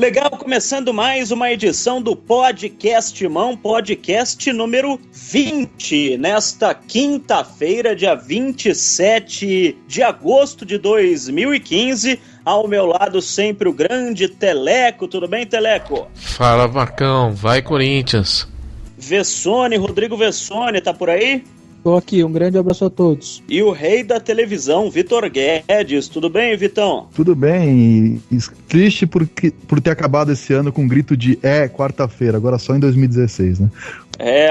Legal, começando mais uma edição do Podcast Mão, podcast número 20, nesta quinta-feira, dia 27 de agosto de 2015, ao meu lado sempre o grande Teleco, tudo bem, Teleco? Fala, Marcão, vai Corinthians. Vessone, Rodrigo Vessone, tá por aí? Tô aqui, um grande abraço a todos. E o rei da televisão, Vitor Guedes. Tudo bem, Vitão? Tudo bem, e triste por ter acabado esse ano com um grito de quarta-feira, agora só em 2016, né?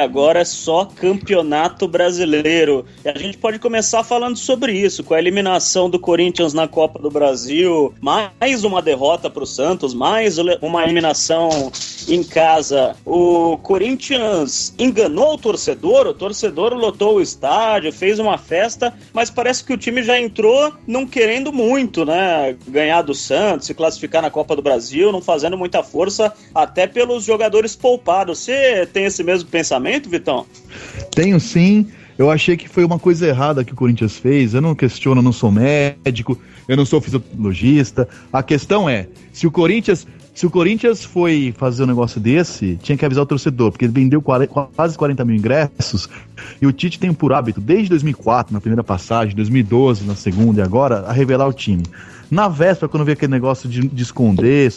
Agora é só campeonato brasileiro. E a gente pode começar falando sobre isso, com a eliminação do Corinthians na Copa do Brasil, mais uma derrota para o Santos, mais uma eliminação em casa. O Corinthians enganou o torcedor lotou o estádio, fez uma festa, mas parece que o time já entrou não querendo muito, né? Ganhar do Santos, se classificar na Copa do Brasil, não fazendo muita força, até pelos jogadores poupados. Você tem esse mesmo pensamento, Vitão? Tenho sim. Eu achei que foi uma coisa errada que o Corinthians fez. Eu não questiono, eu não sou médico, eu não sou fisiologista. A questão é, se o Corinthians foi fazer um negócio desse, tinha que avisar o torcedor, porque ele vendeu quase 40 mil ingressos, e o Tite tem por hábito, desde 2004, na primeira passagem, 2012, na segunda, e agora, a revelar o time. Na véspera, quando eu vi aquele negócio de esconder,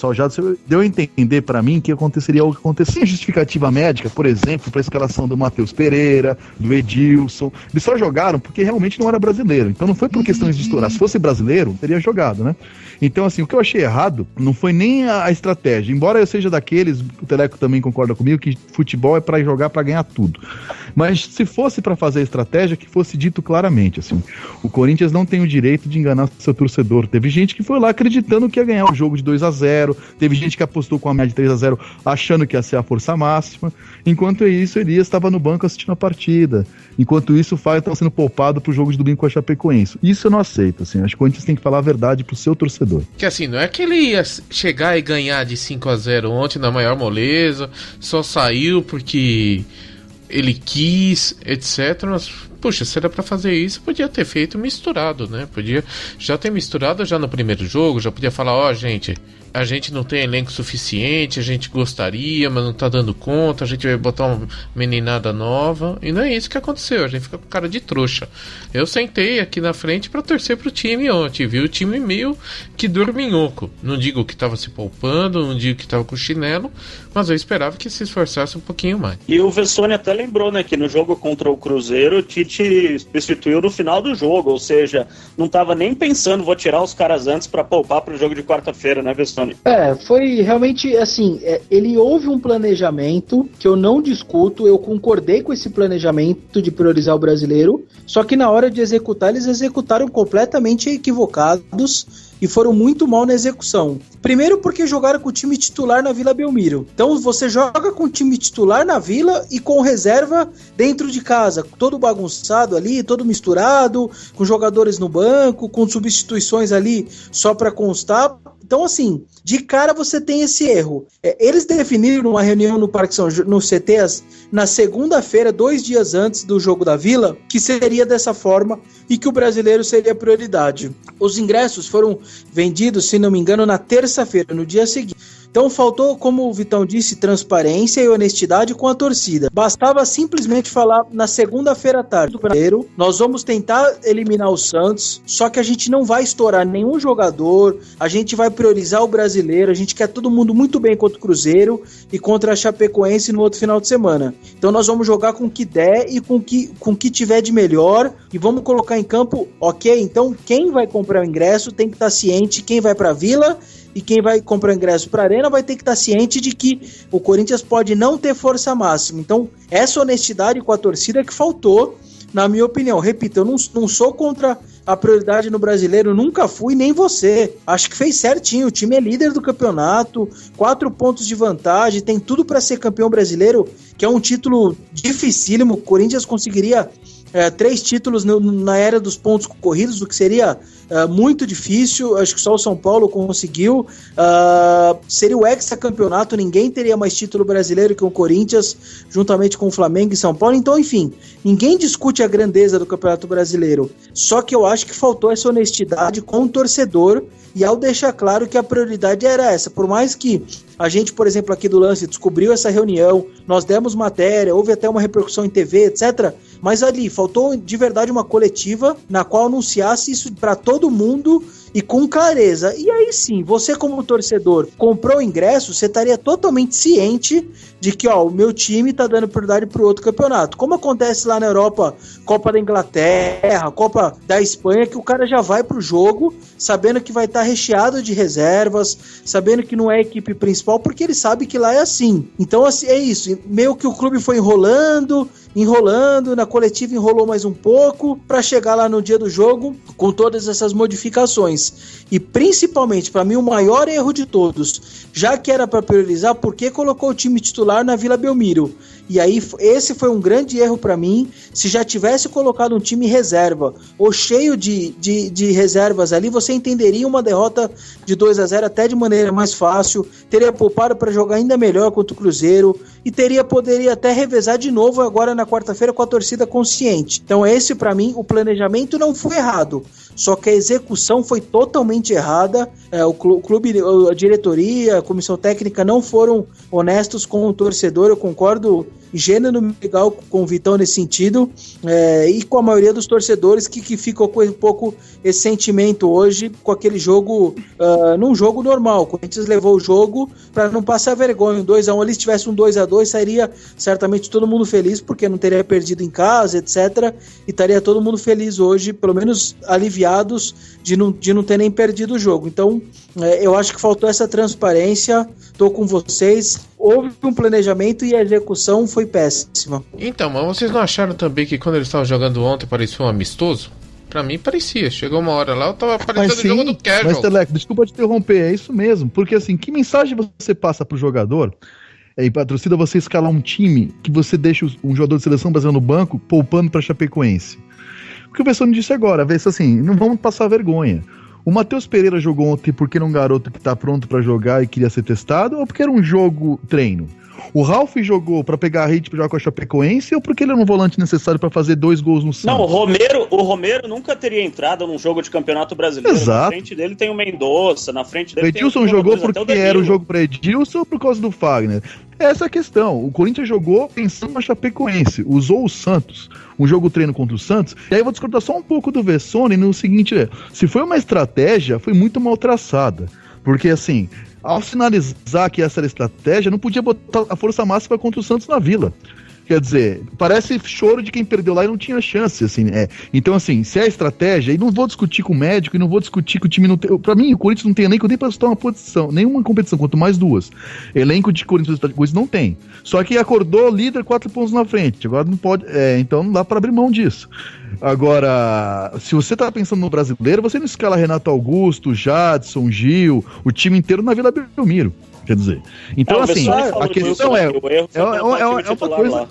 deu a entender pra mim que aconteceria algo que aconteceu. Sem justificativa médica, por exemplo, pra escalação do Matheus Pereira, do Edilson. Eles só jogaram porque realmente não era brasileiro. Então não foi por questões de estourar. Se fosse brasileiro, teria jogado, né? Então, assim, o que eu achei errado não foi nem a estratégia. Embora eu seja daqueles, o Teleco também concorda comigo, que futebol é pra jogar pra ganhar tudo. Mas se fosse pra fazer a estratégia, que fosse dito claramente, assim. O Corinthians não tem o direito de enganar seu torcedor. Teve gente que foi lá acreditando que ia ganhar o jogo de 2-0, teve gente que apostou com a média de 3-0 achando que ia ser a força máxima, enquanto isso Elias estava no banco assistindo a partida, enquanto isso o Fábio estava sendo poupado pro jogo de domingo com a Chapecoense. Isso eu não aceito, assim, acho que o Corinthians tem que falar a verdade pro seu torcedor. Que assim, não é que ele ia chegar e ganhar de 5-0 ontem na maior moleza, só saiu porque ele quis, etc. Mas, puxa, se era pra fazer isso, podia ter feito misturado, né? Podia já ter misturado já no primeiro jogo, já podia falar, gente, a gente não tem elenco suficiente, a gente gostaria, mas não tá dando conta, a gente vai botar uma meninada nova, e não é isso que aconteceu, a gente fica com cara de trouxa. Eu sentei aqui na frente pra torcer pro time ontem, vi o time meio que dorminhoco, não digo que tava se poupando, não digo que tava com chinelo, mas eu esperava que se esforçasse um pouquinho mais. E o Vessone até lembrou, né, que no jogo contra o Cruzeiro, o Tite substituiu no final do jogo, ou seja, não tava nem pensando, vou tirar os caras antes pra poupar pro jogo de quarta-feira, né, Vessone? Foi realmente assim, ele houve um planejamento que eu não discuto, eu concordei com esse planejamento de priorizar o brasileiro, só que na hora de executar, eles executaram completamente equivocados e foram muito mal na execução. Primeiro porque jogaram com o time titular na Vila Belmiro. Então você joga com o time titular na Vila e com reserva dentro de casa, todo bagunçado ali, todo misturado, com jogadores no banco, com substituições ali só para constar. Então, assim, de cara você tem esse erro. Eles definiram uma reunião no Parque no CT na segunda-feira, 2 dias antes do jogo da Vila, que seria dessa forma e que o brasileiro seria prioridade. Os ingressos foram vendidos, se não me engano, na terça-feira, no dia seguinte. Então faltou, como o Vitão disse, transparência e honestidade com a torcida. Bastava simplesmente falar na segunda-feira à tarde do brasileiro, nós vamos tentar eliminar o Santos, só que a gente não vai estourar nenhum jogador, a gente vai priorizar o brasileiro, a gente quer todo mundo muito bem contra o Cruzeiro e contra a Chapecoense no outro final de semana. Então nós vamos jogar com o que der e com o que tiver de melhor e vamos colocar em campo, ok? Então quem vai comprar o ingresso tem que estar ciente, quem vai para a Vila e quem vai comprar ingresso para a Arena vai ter que estar ciente de que o Corinthians pode não ter força máxima. Então, essa honestidade com a torcida que faltou, na minha opinião. Repito, eu não sou contra a prioridade no brasileiro, nunca fui, nem você. Acho que fez certinho, o time é líder do campeonato, 4 pontos de vantagem, tem tudo para ser campeão brasileiro, que é um título dificílimo. O Corinthians conseguiria 3 títulos na era dos pontos corridos, o que seria muito difícil. Acho que só o São Paulo conseguiu. Seria o hexacampeonato, ninguém teria mais título brasileiro que o Corinthians, juntamente com o Flamengo e São Paulo. Então, enfim, ninguém discute a grandeza do Campeonato Brasileiro. Só que eu acho que faltou essa honestidade com o torcedor, e ao deixar claro que a prioridade era essa. Por mais que a gente, por exemplo, aqui do Lance descobriu essa reunião, nós demos matéria, houve até uma repercussão em TV, etc., mas ali faltou de verdade uma coletiva na qual anunciasse isso para todo mundo e com clareza. E aí sim, você como torcedor comprou o ingresso, você estaria totalmente ciente de que o meu time tá dando prioridade pro outro campeonato. Como acontece lá na Europa, Copa da Inglaterra, Copa da Espanha, que o cara já vai pro jogo sabendo que vai estar recheado de reservas, sabendo que não é a equipe principal, porque ele sabe que lá é assim. Então assim, é isso, meio que o clube foi enrolando, na coletiva enrolou mais um pouco para chegar lá no dia do jogo com todas essas modificações. E principalmente, para mim, o maior erro de todos, já que era para priorizar, por que colocou o time titular na Vila Belmiro? E aí, esse foi um grande erro para mim. Se já tivesse colocado um time reserva ou cheio de reservas ali, você entenderia uma derrota de 2-0 até de maneira mais fácil, teria poupado para jogar ainda melhor contra o Cruzeiro e poderia até revezar de novo agora na quarta-feira com a torcida consciente. Então esse, para mim, o planejamento não foi errado, só que a execução foi totalmente errada. O clube, a diretoria, a comissão técnica não foram honestos com o torcedor. Eu concordo gênero legal com o Vitão nesse sentido, e com a maioria dos torcedores que ficou com um pouco esse sentimento hoje com aquele jogo, num jogo normal. O Corinthians levou o jogo para não passar vergonha. Um 2-1 ali, se tivesse um 2-2, sairia certamente todo mundo feliz, porque não teria perdido em casa, etc. E estaria todo mundo feliz hoje, pelo menos aliviados de não ter nem perdido o jogo. Então, eu acho que faltou essa transparência. Estou com vocês. Houve um planejamento e a execução foi péssima. Então, mas vocês não acharam também que quando eles estavam jogando ontem parecia um amistoso? Pra mim parecia. Chegou uma hora lá, eu tava parecendo o jogo do Casual. Mas, Teleco, desculpa te interromper, é isso mesmo. Porque assim, que mensagem você passa pro jogador? E pra torcida, você escalar um time que você deixa um jogador de seleção brasileira no banco poupando pra Chapecoense? O que o Vessone disse agora, vê assim, não vamos passar vergonha. O Matheus Pereira jogou ontem porque era um garoto que tá pronto pra jogar e queria ser testado, ou porque era um jogo treino? O Ralf jogou pra pegar a hit pra jogar com a Chapecoense, ou porque ele era um volante necessário pra fazer 2 gols no Santos? Não, o Romero nunca teria entrado num jogo de Campeonato Brasileiro. Exato. Na frente dele tem o Mendonça, na frente dele tem o Edilson jogou porque era o jogo pra Edilson ou por causa do Fagner? Essa é a questão. O Corinthians jogou pensando na Chapecoense, usou o Santos, um jogo treino contra o Santos. E aí eu vou discordar só um pouco do Vessone no seguinte, se foi uma estratégia, foi muito mal traçada. Porque assim, ao sinalizar que essa era a estratégia, não podia botar a força máxima contra o Santos na Vila. Quer dizer, parece choro de quem perdeu lá e não tinha chance, assim, Então, assim, se é estratégia, e não vou discutir com o médico, e não vou discutir que o time não tem... Pra mim, o Corinthians não tem elenco nem pra disputar uma posição, nenhuma competição, quanto mais 2. Elenco de Corinthians não tem. Só que acordou líder 4 pontos na frente. Agora não pode... então não dá pra abrir mão disso. Agora, se você tá pensando no brasileiro, você não escala Renato Augusto, Jadson, Gil, o time inteiro na Vila Belmiro. Quer dizer, então assim, a questão é uma coisa,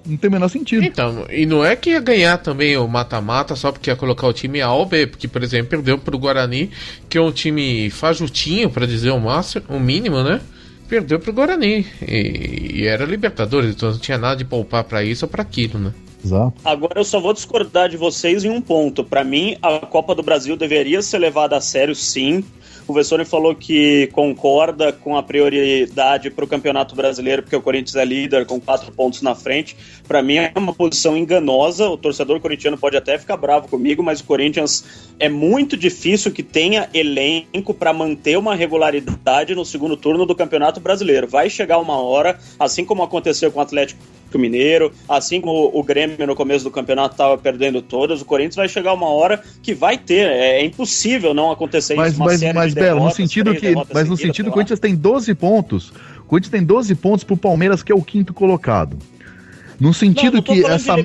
não tem o menor sentido. Então, e não é que ia ganhar também o mata-mata só porque ia colocar o time A ou B, porque, por exemplo, perdeu pro Guarani, que é um time fajutinho, pra dizer o máximo, o mínimo, né? Perdeu pro Guarani, e era Libertadores, então não tinha nada de poupar pra isso ou pra aquilo, né? Exato. Agora eu só vou discordar de vocês em um ponto. Pra mim, a Copa do Brasil deveria ser levada a sério, sim. O Vessone falou que concorda com a prioridade para o Campeonato Brasileiro, porque o Corinthians é líder com 4 pontos na frente. Para mim é uma posição enganosa. O torcedor corintiano pode até ficar bravo comigo, mas o Corinthians é muito difícil que tenha elenco para manter uma regularidade no segundo turno do Campeonato Brasileiro. Vai chegar uma hora, assim como aconteceu com o Atlético Mineiro, assim como o Grêmio no começo do campeonato estava perdendo todas, o Corinthians vai chegar uma hora que vai ter, é impossível não acontecer isso, mas Belo, no sentido que o Corinthians tem 12 pontos, o Corinthians tem 12 pontos pro Palmeiras, que é o 5º colocado. No sentido que essa.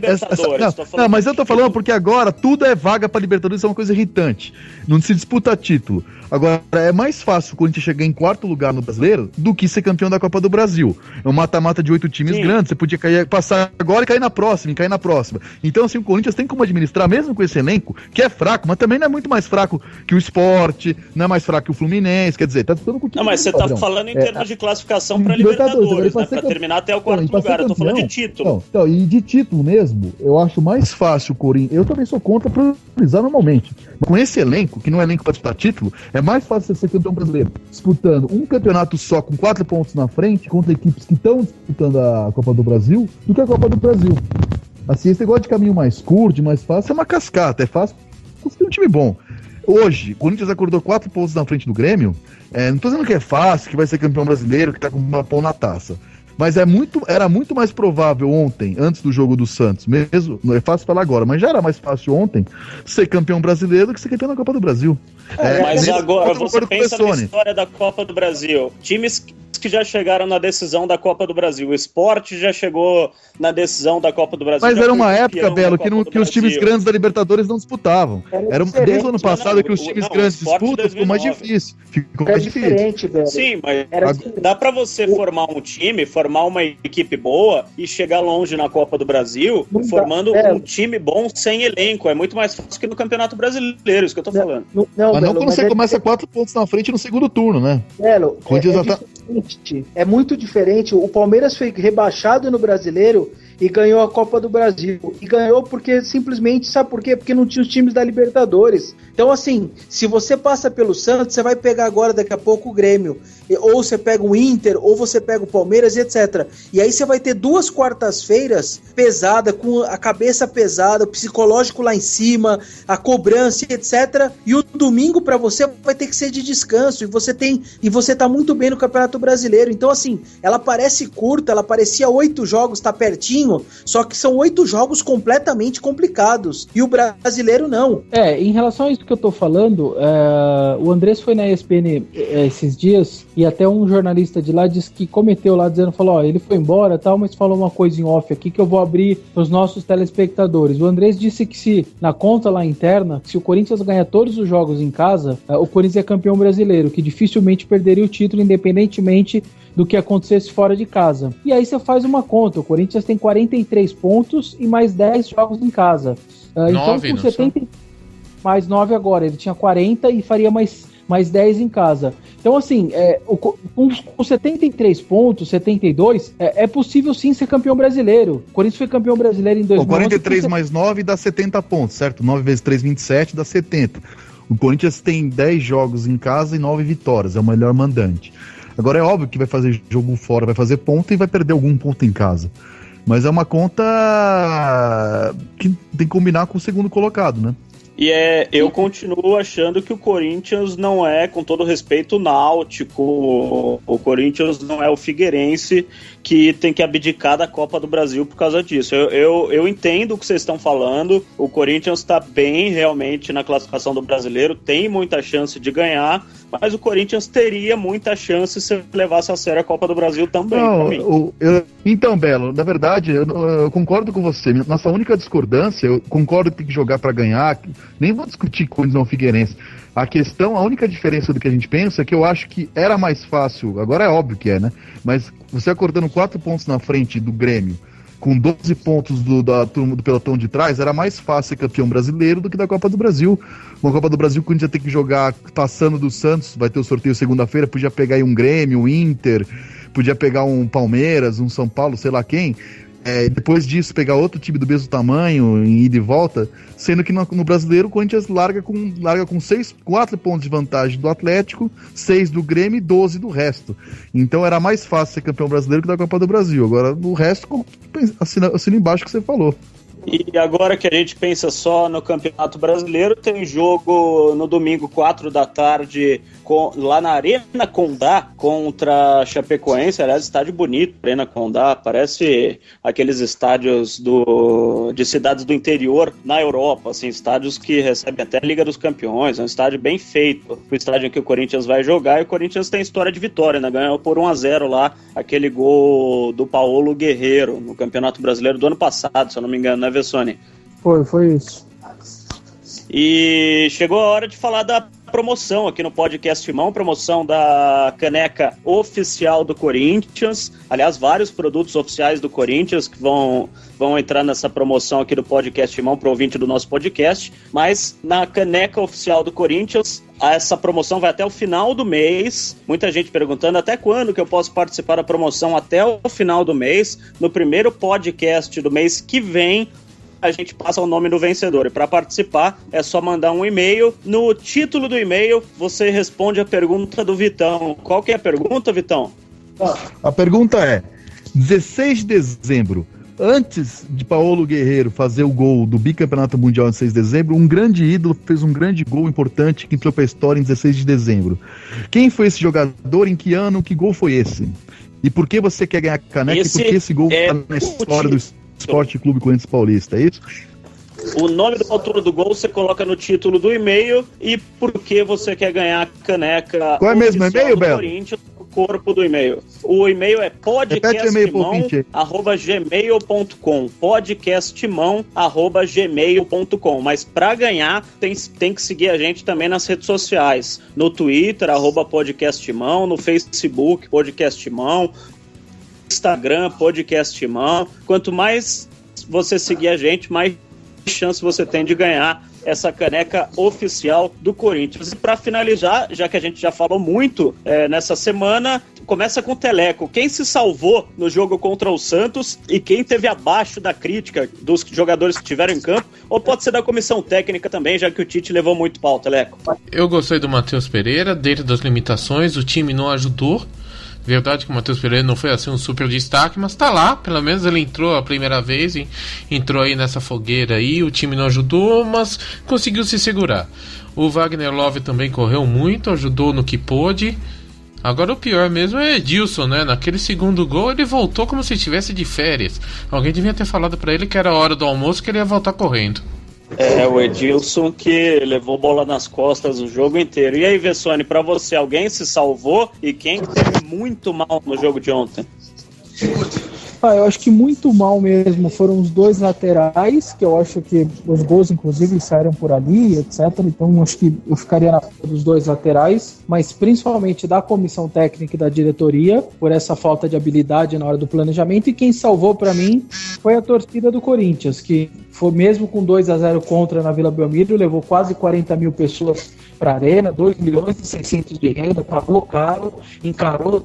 Não, mas eu tô falando porque agora tudo é vaga pra Libertadores, é uma coisa irritante. Não se disputa título. Agora, é mais fácil o Corinthians chegar em quarto lugar no Brasileiro do que ser campeão da Copa do Brasil. É um mata-mata de 8 times grandes, você podia passar agora e cair na próxima, Então, assim, o Corinthians tem como administrar, mesmo com esse elenco, que é fraco, mas também não é muito mais fraco que o Sport, não é mais fraco que o Fluminense, quer dizer, tá disputando com o time. Não, mas você tá falando em termos de classificação pra Libertadores, né? Pra terminar até o quarto lugar, eu tô falando de título. Então, e de título mesmo, eu acho mais fácil o Corinthians, eu também sou contra priorizar normalmente. Com esse elenco, que não é elenco pra disputar título, é mais fácil você ser campeão brasileiro disputando um campeonato só com 4 pontos na frente contra equipes que estão disputando a Copa do Brasil do que a Copa do Brasil. Assim, esse negócio de caminho mais curto, mais fácil, é uma cascata, é fácil conseguir um time bom. Hoje, o Corinthians acordou 4 pontos na frente do Grêmio, não tô dizendo que é fácil, que vai ser campeão brasileiro, que tá com uma pão na taça. Mas era muito mais provável ontem, antes do jogo do Santos, mesmo, não é fácil falar agora, mas já era mais fácil ontem ser campeão brasileiro do que ser campeão da Copa do Brasil. Mas agora você pensa na história da Copa do Brasil. Times que já chegaram na decisão da Copa do Brasil. O Sport já chegou na decisão da Copa do Brasil. Mas era uma época, Belo, que os times grandes da Libertadores não disputavam. Desde o ano passado que os times grandes disputam, ficou mais difícil. Diferente, Belo. Sim, mas dá pra você formar um time, formar uma equipe boa e chegar longe na Copa do Brasil, formando um time bom sem elenco. É muito mais fácil que no Campeonato Brasileiro, isso que eu tô falando. Mas não quando você começa 4 pontos na frente no segundo turno, né? Belo, é muito diferente. O Palmeiras foi rebaixado no Brasileiro e ganhou a Copa do Brasil. E ganhou porque simplesmente, sabe por quê? Porque não tinha os times da Libertadores. Então, assim, se você passa pelo Santos, você vai pegar agora, daqui a pouco, o Grêmio. Ou você pega o Inter, ou você pega o Palmeiras, etc. E aí você vai ter 2 quartas-feiras pesada, com a cabeça pesada, o psicológico lá em cima, a cobrança, etc. E o domingo pra você vai ter que ser de descanso. E você tá muito bem no Campeonato Brasileiro. Então, assim, ela parece curta, ela parecia 8 jogos, tá pertinho, só que são 8 jogos completamente complicados. E o brasileiro não. Em relação a isso que eu tô falando, o Andrés foi na ESPN esses dias e até um jornalista de lá disse que cometeu lá, falou, ele foi embora tal, mas falou uma coisa em off aqui que eu vou abrir para os nossos telespectadores. O Andrés disse que se, na conta lá interna, se o Corinthians ganhar todos os jogos em casa, o Corinthians é campeão brasileiro, que dificilmente perderia o título, independentemente do que acontecesse fora de casa. E aí você faz uma conta, o Corinthians tem 43 pontos e mais 10 jogos em casa. Então com 70... mais 9 agora, ele tinha 40 e faria mais 10 em casa. Então, assim, com 73 pontos, 72, é possível sim ser campeão brasileiro. O Corinthians foi campeão brasileiro em 2011. 43 mais 9 dá 70 pontos, certo? 9 vezes 3, 27, dá 70. O Corinthians tem 10 jogos em casa e 9 vitórias, é o melhor mandante. Agora é óbvio que vai fazer jogo fora, vai fazer ponto e vai perder algum ponto em casa. Mas é uma conta que tem que combinar com o segundo colocado, né? E eu continuo achando que o Corinthians não é, com todo respeito, o Náutico, o Corinthians não é o Figueirense que tem que abdicar da Copa do Brasil por causa disso. Eu entendo o que vocês estão falando, o Corinthians está bem realmente na classificação do Brasileiro, tem muita chance de ganhar, mas o Corinthians teria muita chance se levasse a sério a Copa do Brasil também. Então, Belo, na verdade, eu concordo com você. Nossa única discordância, eu concordo que tem que jogar para ganhar, nem vou discutir Corinthians não Figueirense. A única diferença do que a gente pensa é que eu acho que era mais fácil, agora é óbvio que né? Mas você acordando 4 pontos na frente do Grêmio, com 12 pontos do pelotão de trás, era mais fácil ser campeão brasileiro do que da Copa do Brasil. Uma Copa do Brasil que a gente ia ter que jogar passando do Santos, vai ter o sorteio segunda-feira, podia pegar aí um Grêmio, um Inter, podia pegar um Palmeiras, um São Paulo, sei lá quem. Depois disso, pegar outro time do mesmo tamanho, em ida e volta, sendo que no Brasileiro o Corinthians larga com 4 pontos de vantagem do Atlético, 6 do Grêmio e 12 do resto. Então era mais fácil ser campeão brasileiro que da Copa do Brasil. Agora, no resto, assina embaixo o que você falou. E agora que a gente pensa só no Campeonato Brasileiro, tem jogo no domingo, 4 da tarde, lá na Arena Condá contra Chapecoense. Aliás, estádio bonito, Arena Condá, parece aqueles estádios de cidades do interior na Europa, assim, estádios que recebem até a Liga dos Campeões. É um estádio bem feito, o estádio em que o Corinthians vai jogar, e o Corinthians tem história de vitória, né? Ganhou por 1-0 lá, aquele gol do Paulo Guerreiro no Campeonato Brasileiro do ano passado, se eu não me engano, né, Vessone? Foi isso. E chegou a hora de falar da promoção aqui no Podcast Timão, promoção da caneca oficial do Corinthians. Aliás, vários produtos oficiais do Corinthians que vão entrar nessa promoção aqui do Podcast Timão para o ouvinte do nosso podcast. Mas na caneca oficial do Corinthians, essa promoção vai até o final do mês. Muita gente perguntando até quando que eu posso participar da promoção. Até o final do mês. No primeiro podcast do mês que vem, a gente passa o nome do vencedor. E para participar, é só mandar um e-mail. No título do e-mail, você responde a pergunta do Vitão. Qual que é a pergunta, Vitão? A pergunta é: 16 de dezembro, antes de Paulo Guerreiro fazer o gol do bicampeonato mundial em 6 de dezembro, um grande ídolo fez um grande gol importante que entrou para a história em 16 de dezembro. Quem foi esse jogador? Em que ano? Que gol foi esse? E por que você quer ganhar a caneca? E por que esse gol está na história do Esporte Clube Corinthians Paulista, é isso? O nome do autor do gol você coloca no título do e-mail e por que você quer ganhar a caneca. Qual é mesmo e-mail, Belo? Corinthians, o corpo do e-mail. O e-mail é podcastmão@gmail.com. podcastmão@gmail.com. Mas para ganhar tem que seguir a gente também nas redes sociais. No Twitter, @podcastmão, no Facebook, podcastmão, Instagram, Podcast Mão. Quanto mais você seguir a gente, mais chance você tem de ganhar essa caneca oficial do Corinthians. E para finalizar, já que a gente já falou muito nessa semana, começa com o Teleco. Quem se salvou no jogo contra o Santos e quem teve abaixo da crítica dos jogadores que estiveram em campo, ou pode ser da comissão técnica também, já que o Tite levou muito pau, Teleco? Eu gostei do Matheus Pereira, dentro das limitações, o time não ajudou. Verdade que o Matheus Pereira não foi assim um super destaque, mas tá lá, pelo menos ele entrou a primeira vez e entrou aí nessa fogueira aí, o time não ajudou, mas conseguiu se segurar. O Wagner Love também correu muito, ajudou no que pôde. Agora o pior mesmo é Edilson, né? Naquele segundo gol ele voltou como se estivesse de férias. Alguém devia ter falado pra ele que era a hora do almoço, que ele ia voltar correndo. O Edilson que levou bola nas costas o jogo inteiro. E aí, Vessone, pra você, alguém se salvou e quem teve muito mal no jogo de ontem? Eu acho que muito mal mesmo foram os dois laterais, que eu acho que os gols inclusive saíram por ali, etc. Então acho que eu ficaria na frente dos dois laterais, mas principalmente da comissão técnica e da diretoria, por essa falta de habilidade na hora do planejamento. E quem salvou para mim foi a torcida do Corinthians, que foi mesmo com 2-0 contra na Vila Belmiro, levou quase 40 mil pessoas para a Arena, 2.600.000 de renda, pagou caro, encarou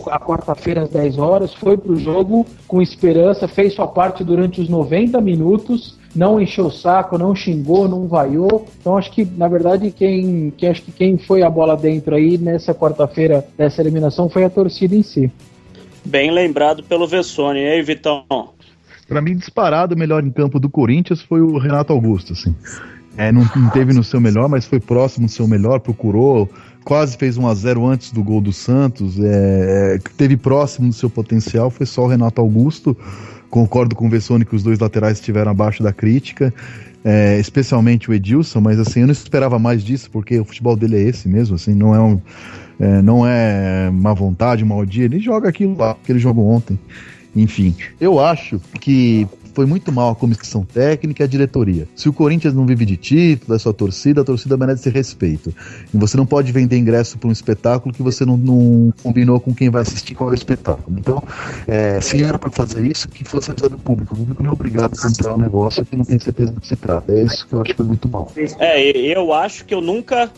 a quarta-feira às 10 horas, foi para o jogo com esperança, fez sua parte durante os 90 minutos, não encheu o saco, não xingou, não vaiou. Então acho que, na verdade, quem foi a bola dentro aí nessa quarta-feira dessa eliminação foi a torcida em si. Bem lembrado pelo Vessone. E aí, Vitão? Para mim, disparado, o melhor em campo do Corinthians foi o Renato Augusto, assim. Não teve no seu melhor, mas foi próximo do seu melhor, procurou, quase fez 1-0 antes do gol do Santos, teve próximo do seu potencial, foi só o Renato Augusto. Concordo com o Vessone que os dois laterais estiveram abaixo da crítica, especialmente o Edilson, mas assim, eu não esperava mais disso, porque o futebol dele é esse mesmo, assim, não é má vontade, mau dia, ele joga aquilo lá, que ele jogou ontem. Enfim, eu acho que foi muito mal a comissão técnica e a diretoria. Se o Corinthians não vive de título, é sua torcida, a torcida merece respeito. E você não pode vender ingresso para um espetáculo que você não combinou com quem vai assistir qual é o espetáculo. Então, se era para fazer isso, que fosse avisado do público. O público não é obrigado a comprar um negócio que não tem certeza do que se trata. É isso que eu acho que foi muito mal. Eu acho que eu nunca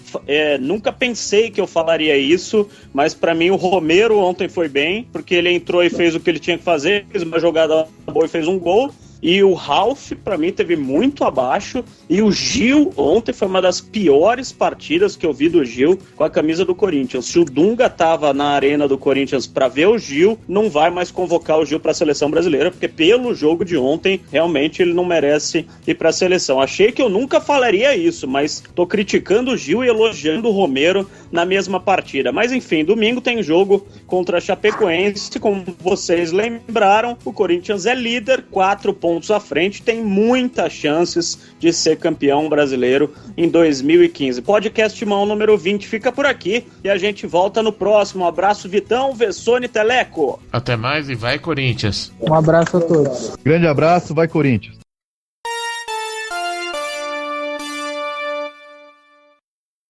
pensei que eu falaria isso, mas para mim o Romero ontem foi bem, porque ele entrou e fez o que ele tinha que fazer, fez uma jogada boa e fez um gol. E o Ralf, pra mim, teve muito abaixo. E o Gil, ontem, foi uma das piores partidas que eu vi do Gil com a camisa do Corinthians. Se o Dunga tava na arena do Corinthians pra ver o Gil, não vai mais convocar o Gil pra seleção brasileira, porque pelo jogo de ontem, realmente ele não merece ir pra seleção. Achei que eu nunca falaria isso, mas tô criticando o Gil e elogiando o Romero na mesma partida. Mas enfim, domingo tem jogo contra a Chapecoense. Como vocês lembraram, o Corinthians é líder, 4 pontos à frente, tem muitas chances de ser campeão brasileiro em 2015. Podcast Mão número 20 fica por aqui e a gente volta no próximo. Um abraço, Vitão, Vessone, Teleco. Até mais e vai, Corinthians. Um abraço a todos. Grande abraço, vai Corinthians.